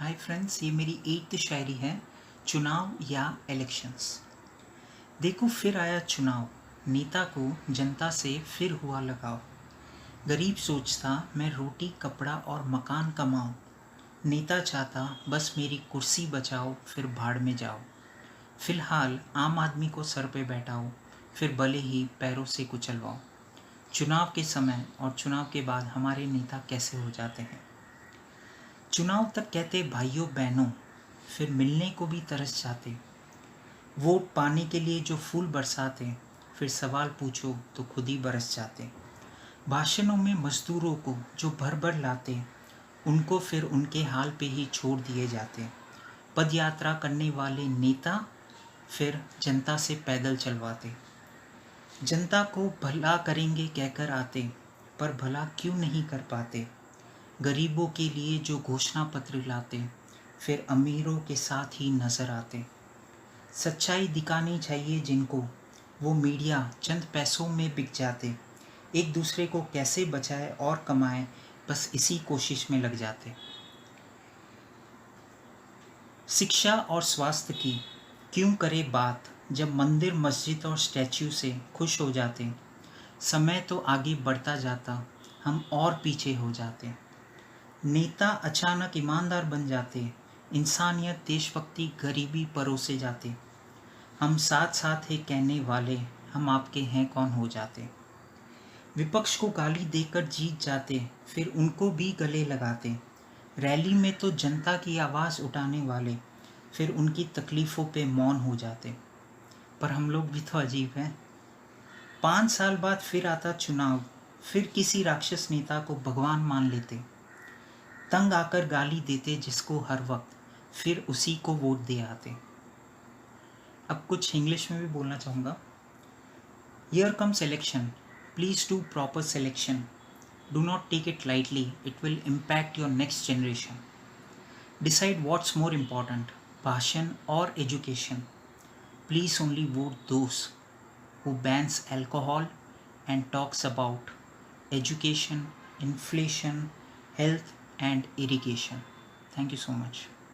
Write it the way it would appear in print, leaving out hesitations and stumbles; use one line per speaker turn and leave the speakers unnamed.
Hi friends, ये मेरी 8th शायरी है। चुनाव या इलेक्शंस। देखो फिर आया चुनाव, नेता को जनता से फिर हुआ लगाव। गरीब सोचता मैं रोटी कपड़ा और मकान कमाऊं, नेता चाहता बस मेरी कुर्सी बचाओ फिर भाड़ में जाओ। फिलहाल आम आदमी को सर पे बैठाओ, फिर भले ही पैरों से कुचलवाओ। चुनाव के समय और चुनाव के बाद हमारे नेता कैसे हो जाते हैं। चुनाव तक कहते भाइयों बहनों, फिर मिलने को भी तरस जाते। वोट पाने के लिए जो फूल बरसाते, फिर सवाल पूछो तो खुद ही बरस जाते। भाषणों में मजदूरों को जो भर भर लाते, उनको फिर उनके हाल पे ही छोड़ दिए जाते। पद यात्रा करने वाले नेता फिर जनता से पैदल चलवाते। जनता को भला करेंगे कहकर आते, पर भला क्यों नहीं कर पाते। गरीबों के लिए जो घोषणा पत्र लाते, फिर अमीरों के साथ ही नजर आते। सच्चाई दिखानी चाहिए जिनको, वो मीडिया चंद पैसों में बिक जाते। एक दूसरे को कैसे बचाए और कमाए, बस इसी कोशिश में लग जाते। शिक्षा और स्वास्थ्य की क्यों करे बात, जब मंदिर मस्जिद और स्टैच्यू से खुश हो जाते। समय तो आगे बढ़ता जाता, हम और पीछे हो जाते। नेता अचानक ईमानदार बन जाते, इंसानियत देशभक्ति गरीबी परोसे जाते। हम साथ साथ है कहने वाले, हम आपके हैं कौन हो जाते। विपक्ष को गाली देकर जीत जाते, फिर उनको भी गले लगाते। रैली में तो जनता की आवाज़ उठाने वाले, फिर उनकी तकलीफ़ों पे मौन हो जाते। पर हम लोग भी तो अजीब हैं। 5 साल बाद फिर आता चुनाव, फिर किसी राक्षस नेता को भगवान मान लेते। तंग आकर गाली देते जिसको हर वक्त, फिर उसी को वोट दे आते। अब कुछ इंग्लिश में भी बोलना चाहूँगा। Here comes election, please do proper selection. Do not take it lightly, it will impact your next generation. Decide what's more important, भाषण और education. Please only vote those who bans alcohol and talks about education, inflation, health and irrigation. Thank you so much.